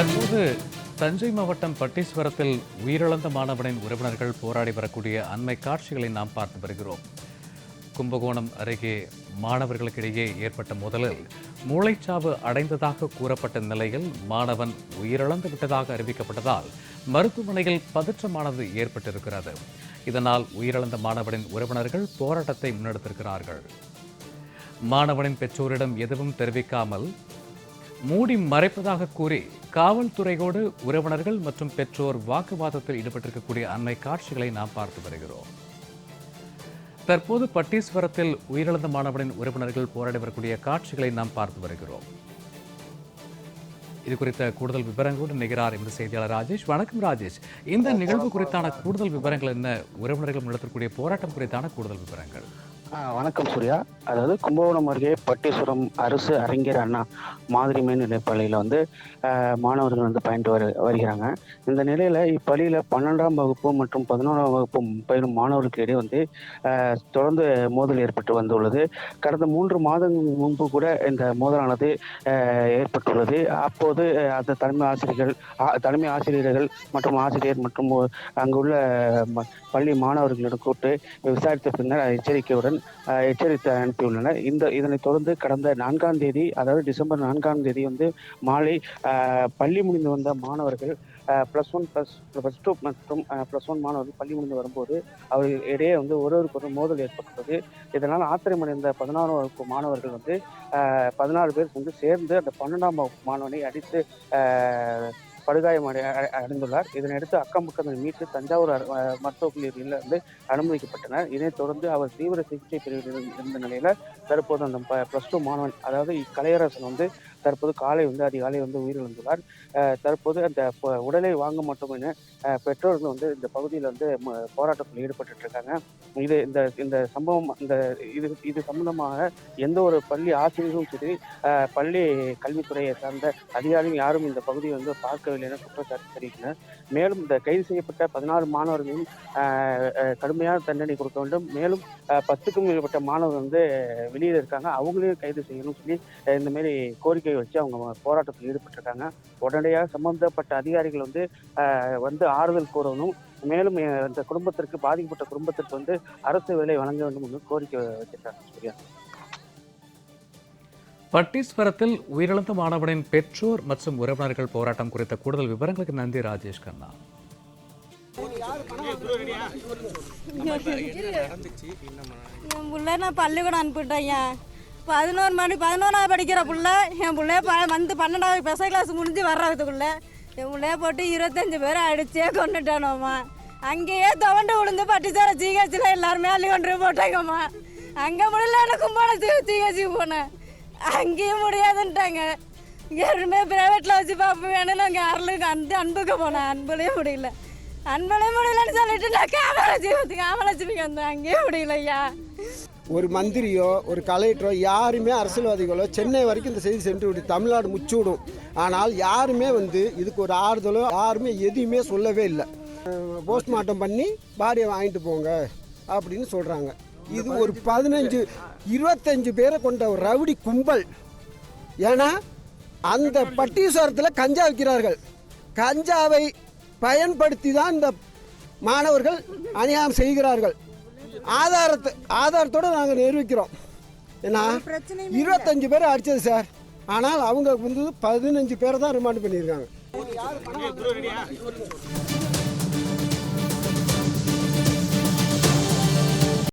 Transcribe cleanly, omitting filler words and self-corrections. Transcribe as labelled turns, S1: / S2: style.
S1: தற்போது தஞ்சை மாவட்டம் பட்டீஸ்வரத்தில் உயிரிழந்த மாணவனின் உறவினர்கள் போராடி வரக்கூடிய அண்மை காட்சிகளை நாம் பார்த்து வருகிறோம். கும்பகோணம் அருகே மாணவர்களுக்கிடையே ஏற்பட்ட மோதலில் மூளைச்சாவு அடைந்ததாக கூறப்பட்ட நிலையில் மாணவன் உயிரிழந்து விட்டதாக அறிவிக்கப்பட்டதால் மருத்துவமனையில் பதற்றமானது ஏற்பட்டிருக்கிறது. இதனால் உயிரிழந்த மாணவனின் உறவினர்கள் போராட்டத்தை முன்னெடுத்திருக்கிறார்கள். மாணவனின் பெற்றோரிடம் எதுவும் தெரிவிக்காமல் மூடி மறைப்பதாக கூறி காவல்துறையோடு உறவினர்கள் மற்றும் பெற்றோர் வாக்குவாதத்தில் ஈடுபட்டிருக்கக்கூடிய அண்மை காட்சிகளை நாம் பார்த்து வருகிறோம். தற்போது பட்டீஸ்வரத்தில் உயிரிழந்த மாணவனின் உறவினர்கள் போராடி வரக்கூடிய காட்சிகளை நாம் பார்த்து வருகிறோம். இது குறித்த கூடுதல் விவரங்களோடு நிகரார் எமது செய்தியாளர் ராஜேஷ். வணக்கம் ராஜேஷ். இந்த நிகழ்வு குறித்தான கூடுதல் விவரங்கள் என்ன? உறவினர்கள் நடத்தக்கூடிய போராட்டம் குறித்தான கூடுதல் விவரங்கள்.
S2: வணக்கம் சூர்யா. அதாவது கும்பகோணம் அருகே பட்டீஸ்வரம் அரசு அறிஞர் அண்ணா மாதிரி மேல்நிலைப் பள்ளியில் மாணவர்கள் பயின்று வருகிறாங்க. இந்த நிலையில் இப்பள்ளியில் 12ஆம் வகுப்பு மற்றும் 11ஆம் வகுப்பு பயிலும் மாணவர்களுக்கு இடையே தொடர்ந்து மோதல் ஏற்பட்டு வந்துள்ளது. கடந்த 3 மாதங்கள் முன்பு கூட இந்த மோதலானது ஏற்பட்டுள்ளது. அப்போது அந்த தலைமை ஆசிரியர்கள் மற்றும் ஆசிரியர் மற்றும் அங்குள்ள பள்ளி மாணவர்களிடம் கூட்டு விசாரித்த பின்னர் எச்சரித்து அனுப்பியுள்ளனர். இதனைத் தொடர்ந்து கடந்த 4ஆம் தேதி, அதாவது டிசம்பர் 4ஆம் தேதி மாலை பள்ளி முடிந்து வந்த மாணவர்கள் +1 +2 மற்றும் +1 மாணவர்கள் பள்ளி முடிந்து வரும்போது அவர்கள் இடையே ஒருவருக்கு மோதல் ஏற்பட்டுள்ளது. இதனால் ஆத்திரமடைந்த 16ஆம் வகுப்பு மாணவர்கள் 16 பேர் சேர்ந்து அந்த 12ஆம் வகுப்பு மாணவனை அடித்து படுகாயம் அடைந்துள்ளார். இதனையடுத்து அக்கம் பக்கத்தில் மீட்டு தஞ்சாவூர் மருத்துவக் கல்லூரியில் அனுமதிக்கப்பட்டனர். இதனைத் தொடர்ந்து அவர் தீவிர சிகிச்சை பிரிவில் இருந்த நிலையில தற்போது அந்த +2 மாணவன், அதாவது கலையரசன் தற்போது காலை அதிகாலை உயிரிழந்துள்ளார். தற்போது அந்த உடலை வாங்க மட்டும் என பெற்றோர்கள் இந்த பகுதியில் போராட்டத்தில் ஈடுபட்டு இருக்காங்க. இந்த சம்பவம் இது சம்பந்தமாக எந்த ஒரு பள்ளி ஆசிரியரும் சரி, பள்ளி கல்வித்துறையை சார்ந்த அதிகாரிகள் யாரும் இந்த பகுதியை பார்க்கவில்லை என குற்றச்சாட்டு தெரிவித்தனர். மேலும் இந்த கைது செய்யப்பட்ட 14 மாணவர்களும் கடுமையான தண்டனை கொடுக்க வேண்டும். மேலும் 10க்கும் மேற்பட்ட மாணவர்கள் வெளியில் இருக்காங்க, அவங்களையும் கைது செய்யணும் சொல்லி இந்த மாதிரி கோரிக்கை வச்சு அவங்க போராட்டத்தில் ஈடுபட்டிருக்காங்க. உடனடியாக சம்பந்தப்பட்ட அதிகாரிகள் ஆறுதல் கூறணும். மேலும் இந்த குடும்பத்திற்கு, பாதிக்கப்பட்ட குடும்பத்திற்கு அரசு வேலை வழங்க வேண்டும் என்று கோரிக்கை வச்சிருக்காங்க.
S1: பட்டீஸ்வரத்தில் உயிரிழந்த மாணவனின் பெற்றோர் மற்றும் உறவினர்கள் போராட்டம் குறித்த கூடுதல் விவரங்களுக்கு நன்றி ராஜேஷ் கண்ணா.
S3: என் பிள்ளை நான் பள்ளிக்கூடம் அனுப்பிட்டேன். 11ஆவது படிக்கிற பிள்ளை. என் பிள்ளைய 12ஆவது ஸ்பெஷல் கிளாஸ் முடிஞ்சு வர்றதுக்குள்ள என் பிள்ளைய போட்டு 25 பேரை அடிச்சே கொண்டுட்டானோம்மா. அங்கேயே துவண்டு விழுந்து பட்டிச்சார ஜிஹெச்சில் எல்லாருமே அள்ளி கொண்டு போட்டாங்கம்மா. அங்கே முடியல, எனக்கும் போன ஜிஹெச்சுக்கு போனேன். அங்கேயும் முடியாதுன்ட்டாங்க. யாருமே ப்ரைவேட்டில் வச்சு பார்ப்போம் வேணும்னு அங்கே யாருக்கு அன்புக்கு போனேன். அன்புலேயும் முடியலன்னு சொல்லிட்டு நான் காமராஜிக்கு வந்தேன். அங்கேயும் முடியலையா.
S4: ஒரு மந்திரியோ ஒரு கலெக்டரோ யாருமே, அரசியல்வாதிகளோ சென்னை வரைக்கும் இந்த செய்தி சென்று விட்டு தமிழ்நாடு முச்சுவிடும். ஆனால் யாருமே இதுக்கு ஒரு ஆறுதலோ யாருமே எதுவுமே சொல்லவே இல்லை. போஸ்ட்மார்ட்டம் பண்ணி பாடியை வாங்கிட்டு போங்க அப்படின்னு சொல்கிறாங்க. இது ஒரு 15-25 பேரை கொண்ட ஒரு ரவுடி கும்பல். ஏன்னா அந்த பட்டீஸ்வரத்தில் கஞ்சா விற்கிறார்கள். கஞ்சாவை பயன்படுத்தி தான் இந்த மாணவர்கள் அநியாயம் செய்கிறார்கள். ஆதாரத்தோடு நாங்கள் நிரூபிக்கிறோம். ஏன்னா 25 பேரை அடித்தது சார். ஆனால் அவங்க 15 பேரை தான் ரிமாண்ட் பண்ணியிருக்காங்க.